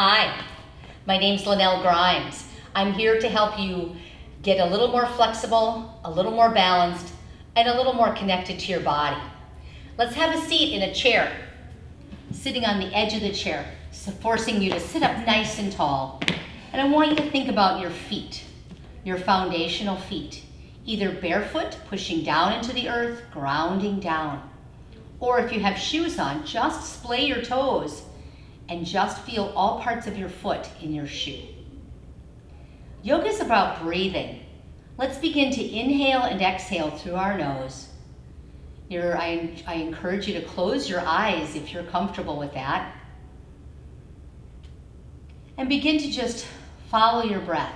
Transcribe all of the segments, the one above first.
Hi, my name's Lynnell Grimes. I'm here to help you get a little more flexible, a little more balanced, and a little more connected to your body. Let's have a seat in a chair, sitting on the edge of the chair, so forcing you to sit up nice and tall. And I want you to think about your feet, your foundational feet, either barefoot, pushing down into the earth, grounding down. Or if you have shoes on, just splay your toes and just feel all parts of your foot in your shoe. Yoga is about breathing. Let's begin to inhale and exhale through our nose. I encourage you to close your eyes if you're comfortable with that. And begin to just follow your breath.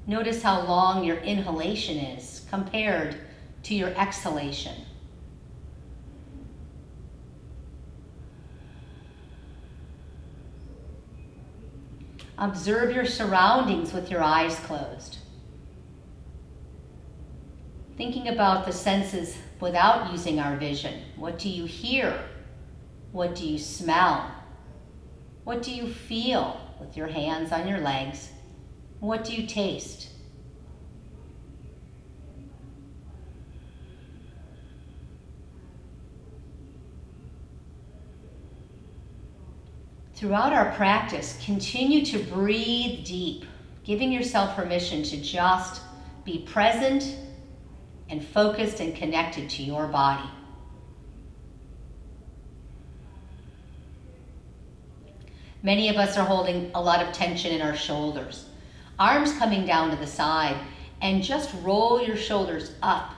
Notice how long your inhalation is compared to your exhalation. Observe your surroundings with your eyes closed. Thinking about the senses without using our vision. What do you hear? What do you smell? What do you feel with your hands on your legs? What do you taste? Throughout our practice, continue to breathe deep, giving yourself permission to just be present and focused and connected to your body. Many of us are holding a lot of tension in our shoulders. Arms coming down to the side, and just roll your shoulders up,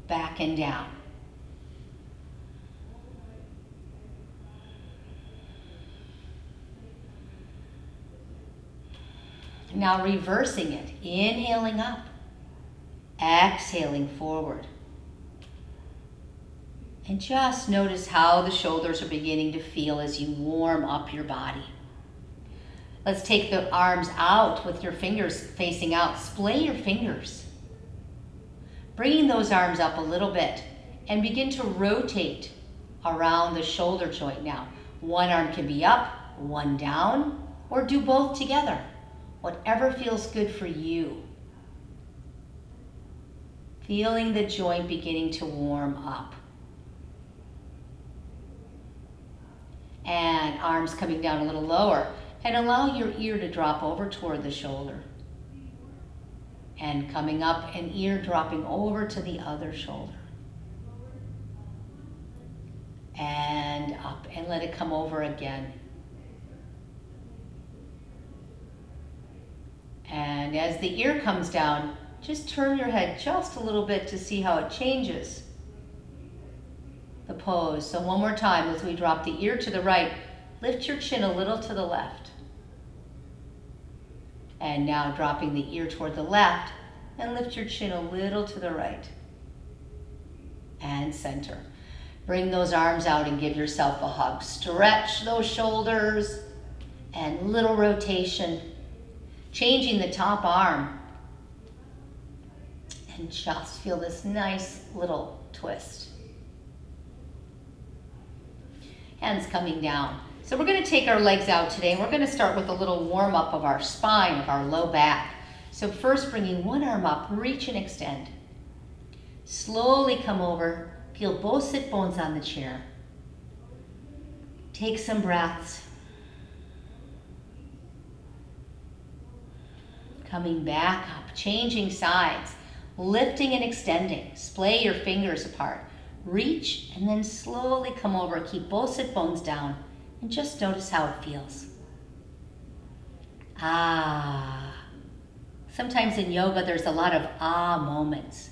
back and down. Now reversing it, inhaling up, exhaling forward. And just notice how the shoulders are beginning to feel as you warm up your body. Let's take the arms out with your fingers facing out. Splay your fingers. Bringing those arms up a little bit and begin to rotate around the shoulder joint now. One arm can be up, one down, or do both together. Whatever feels good for you. Feeling the joint beginning to warm up. And arms coming down a little lower. And allow your ear to drop over toward the shoulder. And coming up and ear dropping over to the other shoulder. And up, and let it come over again. And as the ear comes down, just turn your head just a little bit to see how it changes the pose. So one more time as we drop the ear to the right, lift your chin a little to the left. And now dropping the ear toward the left, and lift your chin a little to the right. And center. Bring those arms out and give yourself a hug. Stretch those shoulders, and little rotation. Changing the top arm. And just feel this nice little twist. Hands coming down. So we're going to take our legs out today, and we're going to start with a little warm up of our spine, of our low back. So first bringing one arm up, reach and extend. Slowly come over, feel both sit bones on the chair. Take some breaths. Coming back up, changing sides, lifting and extending. Splay your fingers apart. Reach and then slowly come over. Keep both sit bones down and just notice how it feels. Ah. Sometimes in yoga there's a lot of ah moments.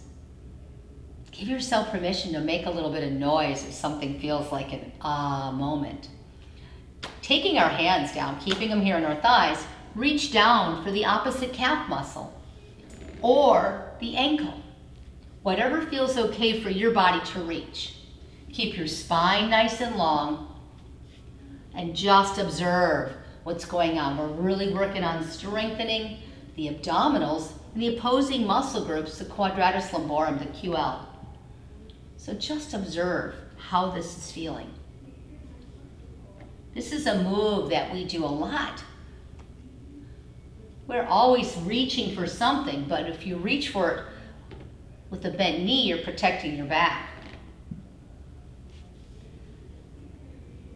Give yourself permission to make a little bit of noise if something feels like an ah moment. Taking our hands down, keeping them here on our thighs, reach down for the opposite calf muscle or the ankle. Whatever feels okay for your body to reach. Keep your spine nice and long and just observe what's going on. We're really working on strengthening the abdominals and the opposing muscle groups, the quadratus lumborum, the QL. So just observe how this is feeling. This is a move that we do a lot. We're always reaching for something, but if you reach for it with a bent knee, you're protecting your back.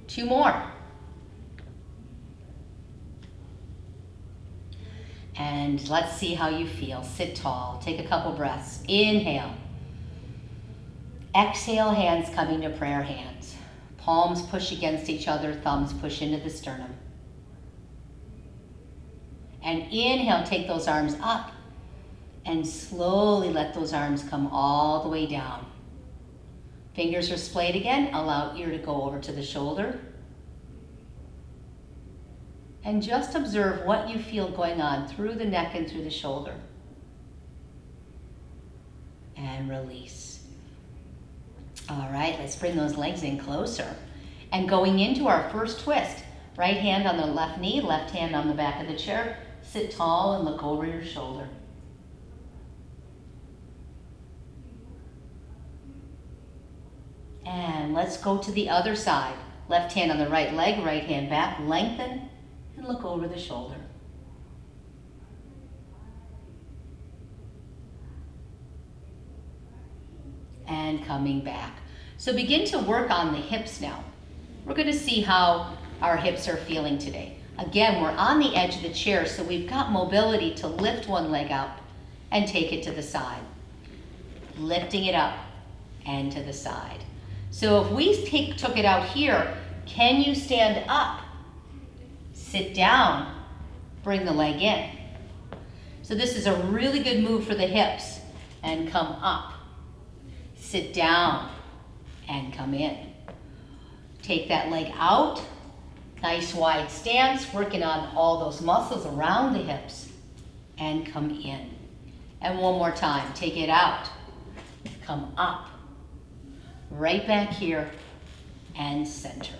2 more. And let's see how you feel. Sit tall. Take a couple breaths. Inhale. Exhale, hands coming to prayer hands. Palms push against each other, thumbs push into the sternum. And inhale, take those arms up. And slowly let those arms come all the way down. Fingers are splayed again. Allow ear to go over to the shoulder. And just observe what you feel going on through the neck and through the shoulder. And release. All right, let's bring those legs in closer. And going into our first twist, right hand on the left knee, left hand on the back of the chair. Sit tall and look over your shoulder. And let's go to the other side. Left hand on the right leg, right hand back, lengthen and look over the shoulder. And coming back. So begin to work on the hips now. We're going to see how our hips are feeling today. Again, we're on the edge of the chair, so we've got mobility to lift one leg up and take it to the side. Lifting it up and to the side. So if we took it out here, can you stand up? Sit down, bring the leg in. So this is a really good move for the hips. And come up. Sit down and come in. Take that leg out. Nice wide stance, working on all those muscles around the hips. And come in. And one more time, take it out. Come up. Right back here and center.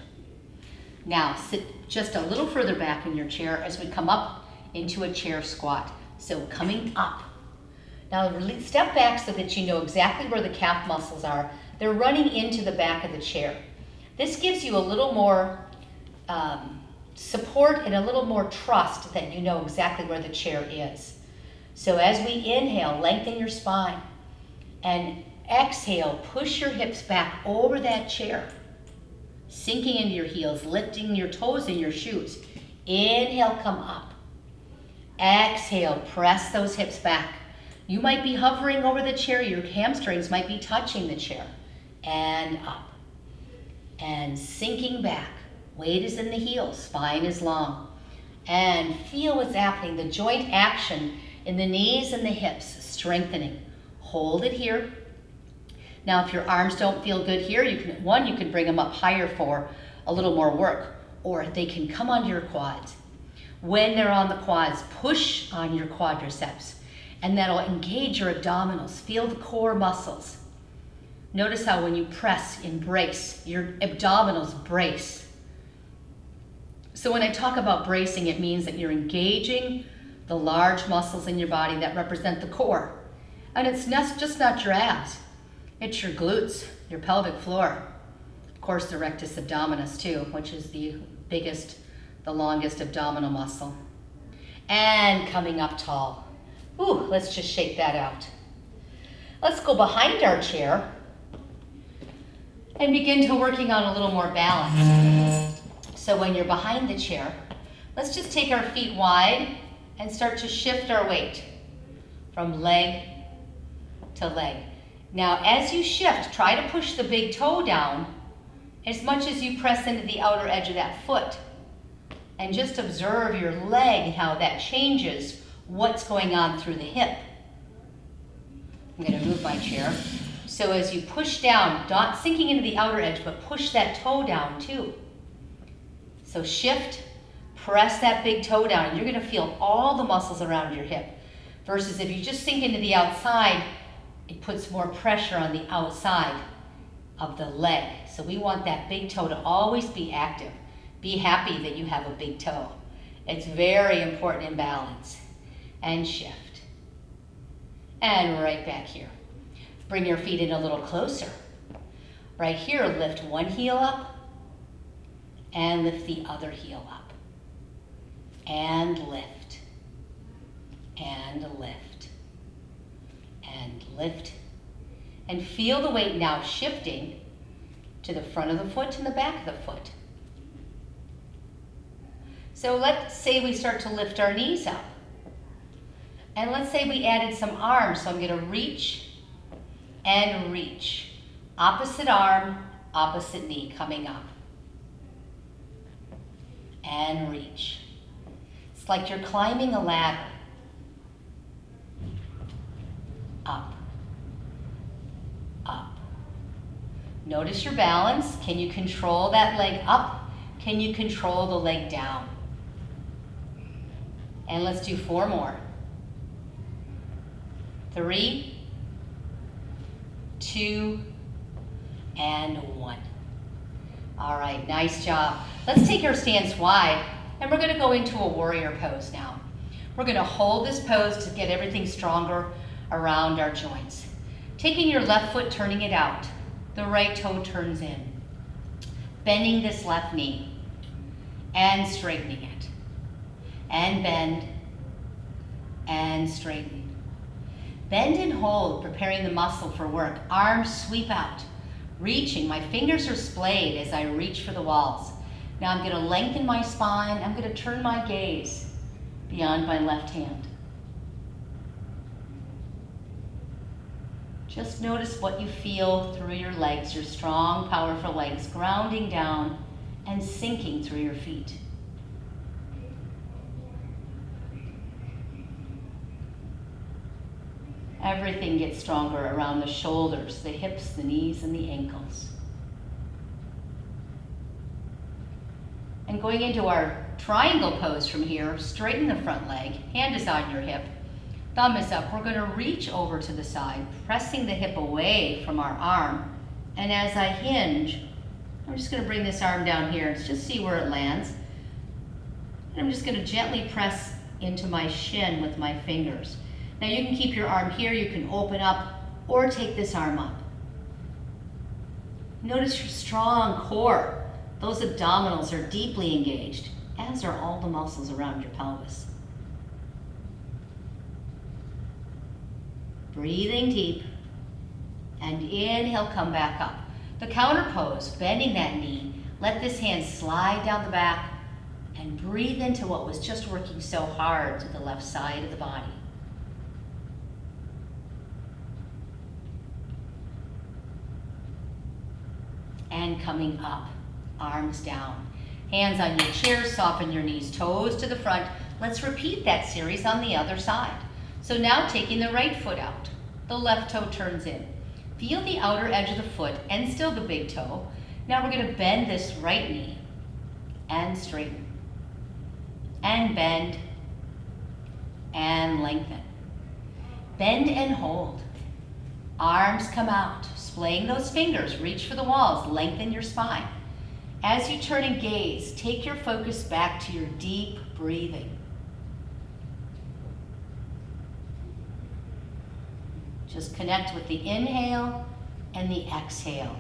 Now sit just a little further back in your chair as we come up into a chair squat. So coming up. Now step back so that you know exactly where the calf muscles are. They're running into the back of the chair. This gives you a little more support and a little more trust that you know exactly where the chair is. So as we inhale, lengthen your spine. And exhale, push your hips back over that chair. Sinking into your heels, lifting your toes in your shoes. Inhale, come up. Exhale, press those hips back. You might be hovering over the chair. Your hamstrings might be touching the chair. And up. And sinking back. Weight is in the heels, spine is long. And feel what's happening, the joint action in the knees and the hips, strengthening. Hold it here. Now, if your arms don't feel good here, you can bring them up higher for a little more work, or they can come onto your quads. When they're on the quads, push on your quadriceps, and that'll engage your abdominals. Feel the core muscles. Notice how when you press and brace, your abdominals brace. So when I talk about bracing, it means that you're engaging the large muscles in your body that represent the core. And it's just not your abs. It's your glutes, your pelvic floor. Of course, the rectus abdominis too, which is the biggest, the longest abdominal muscle. And coming up tall. Ooh, let's just shake that out. Let's go behind our chair and begin to working on a little more balance. So when you're behind the chair, let's just take our feet wide and start to shift our weight from leg to leg. Now, as you shift, try to push the big toe down as much as you press into the outer edge of that foot. And just observe your leg, how that changes what's going on through the hip. I'm going to move my chair. So as you push down, not sinking into the outer edge, but push that toe down too. So shift, press that big toe down, and you're going to feel all the muscles around your hip. Versus if you just sink into the outside, it puts more pressure on the outside of the leg. So we want that big toe to always be active. Be happy that you have a big toe. It's very important in balance. And shift. And right back here. Bring your feet in a little closer. Right here, lift one heel up And lift the other heel up. And lift. And lift. And lift. And feel the weight now shifting to the front of the foot and the back of the foot. So let's say we start to lift our knees up. And let's say we added some arms. So I'm going to reach and reach. Opposite arm, opposite knee coming up. And reach. It's like you're climbing a ladder. Up. Up. Notice your balance. Can you control that leg up? Can you control the leg down? And let's do 4 more. 3, 2, and 1. All right, nice job. Let's take our stance wide, and we're going to go into a warrior pose now. We're going to hold this pose to get everything stronger around our joints. Taking your left foot, turning it out. The right toe turns in. Bending this left knee and straightening it. And bend and straighten. Bend and hold, preparing the muscle for work. Arms sweep out. Reaching, my fingers are splayed as I reach for the walls. Now I'm going to lengthen my spine. I'm going to turn my gaze beyond my left hand. Just notice what you feel through your legs, your strong, powerful legs, grounding down and sinking through your feet. Everything gets stronger around the shoulders, the hips, the knees, and the ankles. And going into our triangle pose from here, straighten the front leg, hand is on your hip, thumb is up. We're going to reach over to the side, pressing the hip away from our arm. And as I hinge, I'm just going to bring this arm down here and just see where it lands. And I'm just going to gently press into my shin with my fingers. Now you can keep your arm here, you can open up, or take this arm up. Notice your strong core. Those abdominals are deeply engaged, as are all the muscles around your pelvis. Breathing deep, and inhale, come back up. The counter pose, bending that knee, let this hand slide down the back, and breathe into what was just working so hard to the left side of the body. And coming up, arms down. Hands on your chair, soften your knees, toes to the front. Let's repeat that series on the other side. So now taking the right foot out, the left toe turns in. Feel the outer edge of the foot and still the big toe. Now we're going to bend this right knee and straighten. And bend and lengthen. Bend and hold. Arms come out, splaying those fingers, reach for the walls, lengthen your spine. As you turn and gaze, take your focus back to your deep breathing. Just connect with the inhale and the exhale.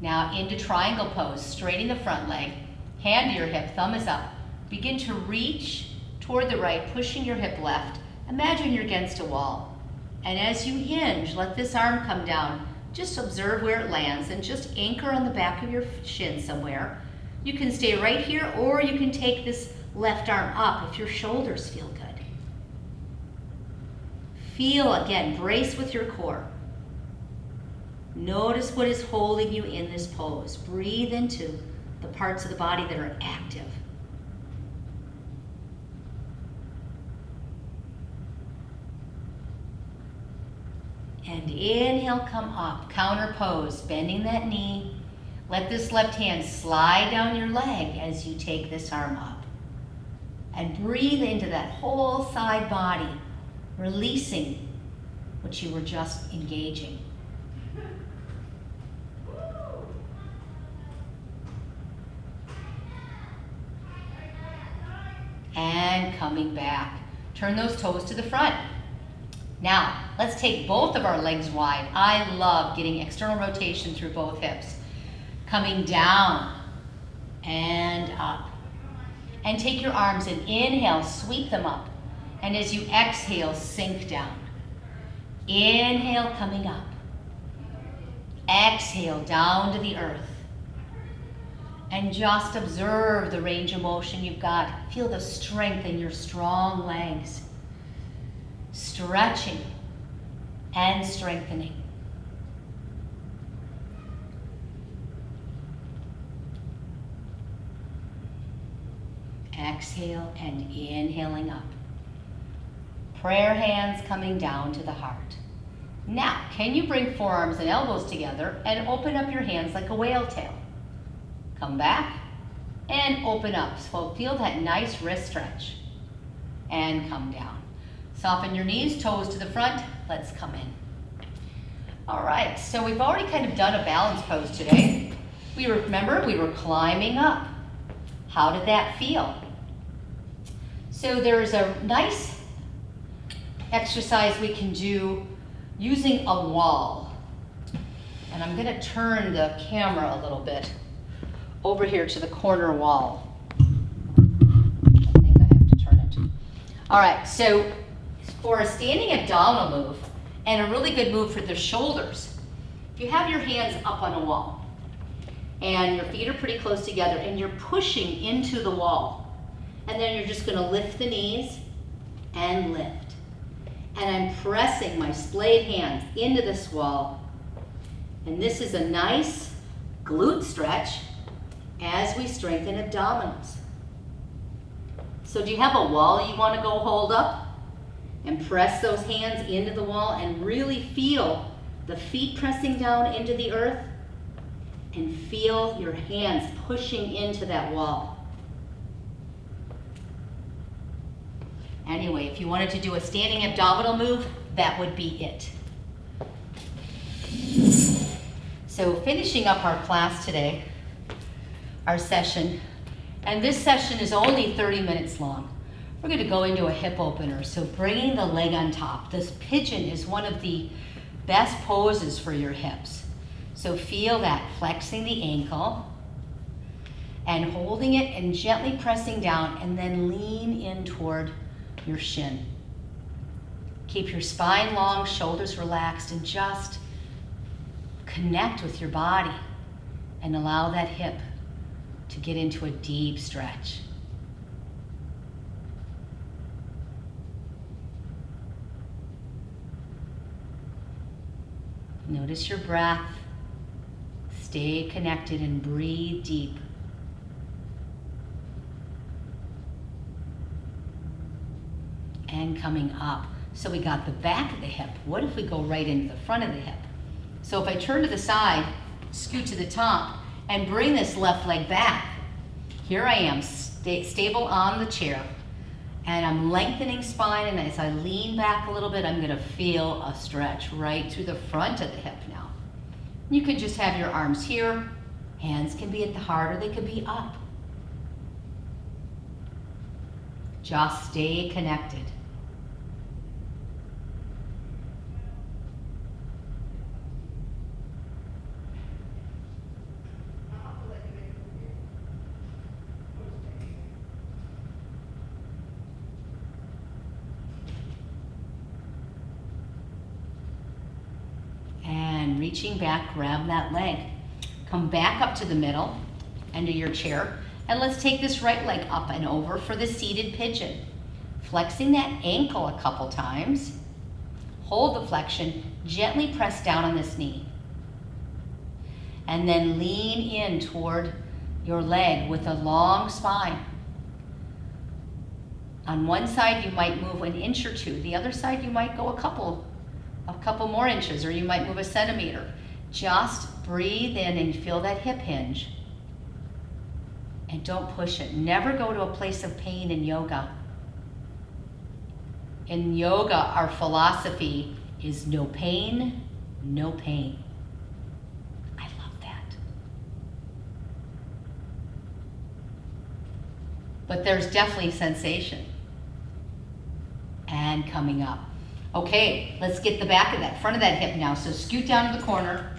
Now into triangle pose, straightening the front leg, hand to your hip, thumb is up. Begin to reach toward the right, pushing your hip left. Imagine you're against a wall. And as you hinge, let this arm come down. Just observe where it lands and just anchor on the back of your shin somewhere. You can stay right here, or you can take this left arm up if your shoulders feel good. Feel, again, brace with your core. Notice what is holding you in this pose. Breathe into the parts of the body that are active. And inhale, come up, counter pose, bending that knee. Let this left hand slide down your leg as you take this arm up. And breathe into that whole side body, releasing what you were just engaging. And and coming back. Turn those toes to the front. Now, let's take both of our legs wide. I love getting external rotation through both hips. Coming down and up. And take your arms and inhale, sweep them up. And as you exhale, sink down. Inhale, coming up. Exhale, down to the earth. And just observe the range of motion you've got. Feel the strength in your strong legs. Stretching and strengthening. Exhale and inhaling up. Prayer hands coming down to the heart. Now, can you bring forearms and elbows together and open up your hands like a whale tail? Come back and open up. So feel that nice wrist stretch. And come down. Soften your knees, toes to the front. Let's come in. All right, so we've already kind of done a balance pose today. Remember, we were climbing up. How did that feel? So there's a nice exercise we can do using a wall. And I'm gonna turn the camera a little bit over here to the corner wall. I think I have to turn it. All right, so for a standing abdominal move and a really good move for the shoulders, if you have your hands up on a wall and your feet are pretty close together and you're pushing into the wall, and then you're just gonna lift the knees and lift. And I'm pressing my splayed hands into this wall. And this is a nice glute stretch as we strengthen abdominals. So do you have a wall you want to go hold up? And press those hands into the wall and really feel the feet pressing down into the earth, and feel your hands pushing into that wall. Anyway, if you wanted to do a standing abdominal move, that would be it. So finishing up our class today, our session, and this session is only 30 minutes long. We're going to go into a hip opener, so bringing the leg on top. This pigeon is one of the best poses for your hips. So feel that, flexing the ankle and holding it and gently pressing down, and then lean in toward your shin. Keep your spine long, shoulders relaxed, and just connect with your body and allow that hip to get into a deep stretch. Notice your breath. Stay connected and breathe deep. And coming up. So we got the back of the hip. What if we go right into the front of the hip? So if I turn to the side, scoot to the top, and bring this left leg back. Here I am, stable on the chair. And I'm lengthening spine, and as I lean back a little bit, I'm gonna feel a stretch right through the front of the hip now. You can just have your arms here. Hands can be at the heart, or they could be up. Just stay connected. And reaching back, grab that leg. Come back up to the middle, into your chair, and let's take this right leg up and over for the seated pigeon. Flexing that ankle a couple times. Hold the flexion, gently press down on this knee. And then lean in toward your leg with a long spine. On one side, you might move an inch or two. The other side, you might go a couple more inches, or you might move a centimeter. Just breathe in and feel that hip hinge. And don't push it. Never go to a place of pain in yoga. In yoga, our philosophy is no pain, no pain. I love that. But there's definitely sensation. and coming up. Okay, let's get the back of that, front of that hip now. So scoot down to the corner.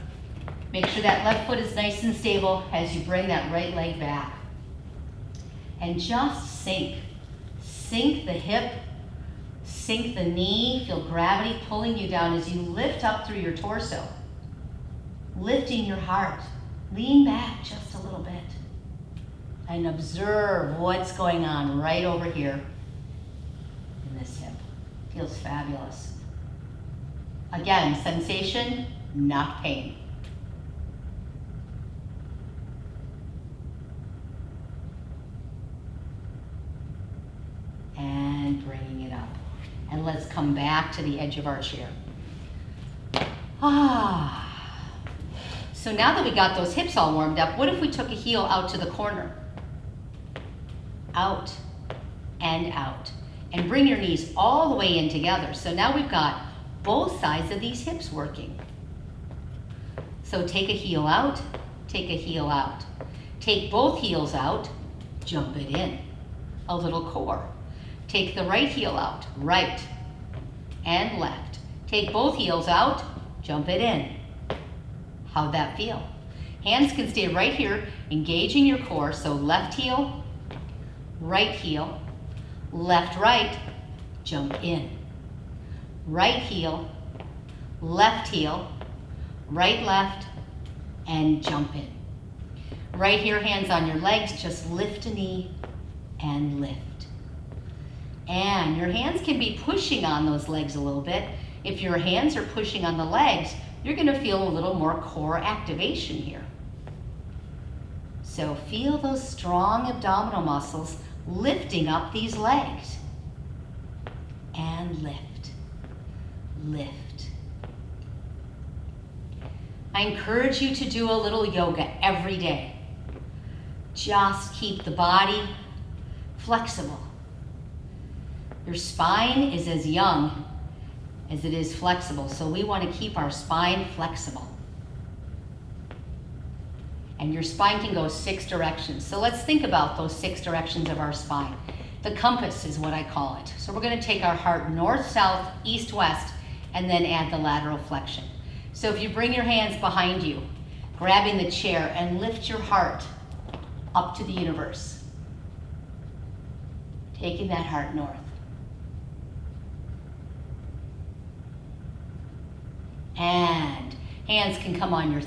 Make sure that left foot is nice and stable as you bring that right leg back. And just sink. Sink the hip, sink the knee. Feel gravity pulling you down as you lift up through your torso. Lifting your heart. Lean back just a little bit. And observe what's going on right over here in this hip. Feels fabulous. Again, sensation, not pain. And bringing it up. And let's come back to the edge of our chair. So now that we got those hips all warmed up, what if we took a heel out to the corner? Out and out. And bring your knees all the way in together. So now we've got both sides of these hips working. So take a heel out, take a heel out. Take both heels out, jump it in. A little core. Take the right heel out, right and left. Take both heels out, jump it in. How'd that feel? Hands can stay right here, engaging your core. So left heel, left, right, jump in. Right heel, left, and jump in. Right here, hands on your legs, just lift a knee and lift. And your hands can be pushing on those legs a little bit. If your hands are pushing on the legs, you're going to feel a little more core activation here. So feel those strong abdominal muscles lifting up these legs. And lift, lift. I encourage you to do a little yoga every day. Just keep the body flexible. Your spine is as young as it is flexible, so we want to keep our spine flexible. And your spine can go 6 directions. So let's think about those 6 directions of our spine. The compass is what I call it. So we're going to take our heart north, south, east, west, and then add the lateral flexion. So if you bring your hands behind you, grabbing the chair and lift your heart up to the universe. Taking that heart north. And hands can come on your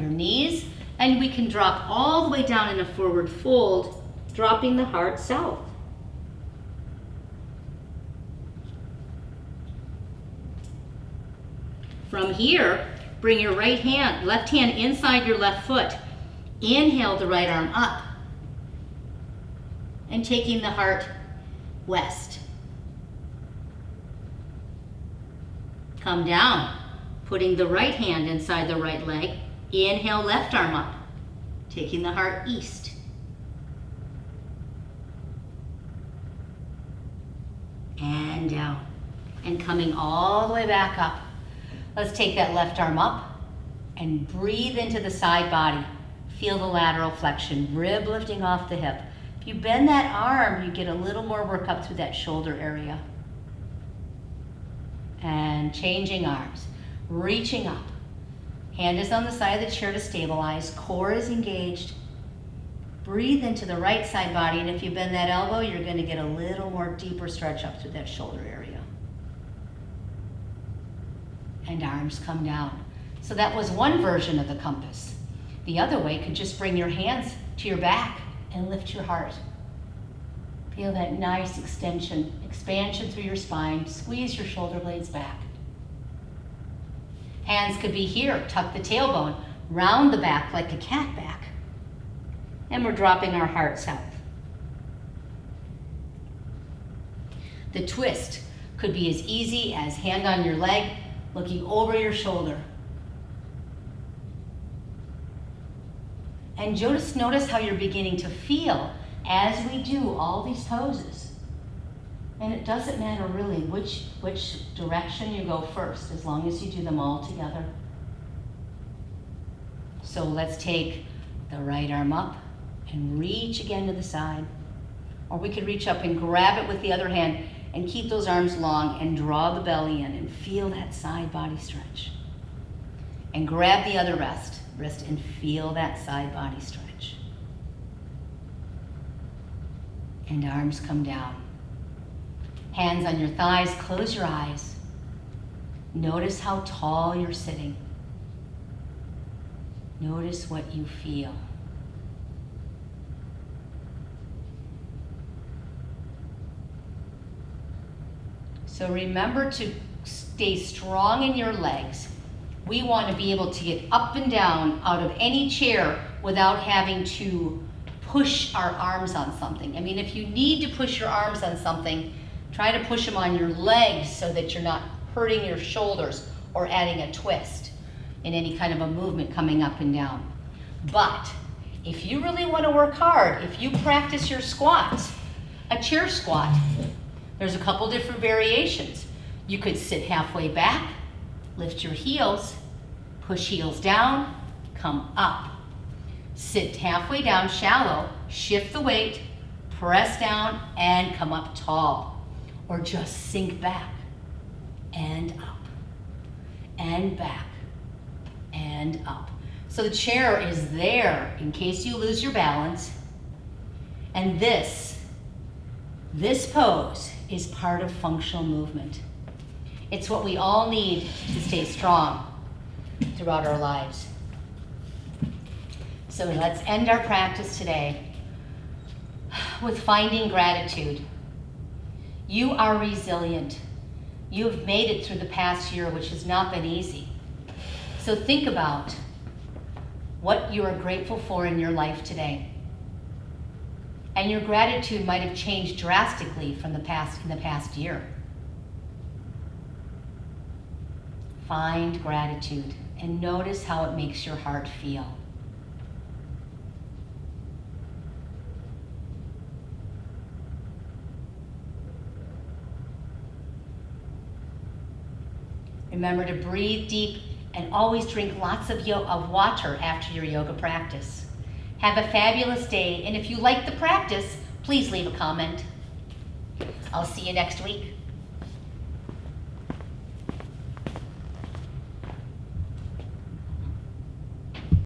knees, and we can drop all the way down in a forward fold, dropping the heart south. From here, bring your left hand inside your left foot. Inhale the right arm up, and taking the heart west. Come down. Putting the right hand inside the right leg. Inhale, left arm up. Taking the heart east. And down. And coming all the way back up. Let's take that left arm up and breathe into the side body. Feel the lateral flexion, rib lifting off the hip. If you bend that arm, you get a little more work up through that shoulder area. And changing arms. Reaching up. Hand is on the side of the chair to stabilize. Core is engaged. Breathe into the right side body, and if you bend that elbow, you're going to get a little more deeper stretch up through that shoulder area. And arms come down. So that was one version of the compass. The other way could just bring your hands to your back and lift your heart. Feel that nice expansion through your spine. Squeeze your shoulder blades back. Hands could be here, tuck the tailbone, round the back like a cat back. And we're dropping our heart south. The twist could be as easy as hand on your leg, looking over your shoulder. And just notice how you're beginning to feel as we do all these poses. And it doesn't matter really which direction you go first, as long as you do them all together. So let's take the right arm up and reach again to the side. Or we could reach up and grab it with the other hand And keep those arms long and draw the belly in and feel that side body stretch. And grab the other wrist and feel that side body stretch. And arms come down. Hands on your thighs, close your eyes. Notice how tall you're sitting. Notice what you feel. So remember to stay strong in your legs. We want to be able to get up and down out of any chair without having to push our arms on something. I mean, if you need to push your arms on something, try to push them on your legs so that you're not hurting your shoulders or adding a twist in any kind of a movement coming up and down. But if you really want to work hard, if you practice your squats, a chair squat, there's a couple different variations. You could sit halfway back, lift your heels, push heels down, come up. Sit halfway down, shallow, shift the weight, press down, and come up tall. Or just sink back and up and back and up. So the chair is there in case you lose your balance. And this pose is part of functional movement. It's what we all need to stay strong throughout our lives. So let's end our practice today with finding gratitude. You are resilient. You have made it through the past year, which has not been easy. So think about what you are grateful for in your life today. And your gratitude might have changed drastically from in the past year. Find gratitude and notice how it makes your heart feel. Remember to breathe deep and always drink lots of water after your yoga practice. Have a fabulous day, and if you like the practice, please leave a comment. I'll see you next week.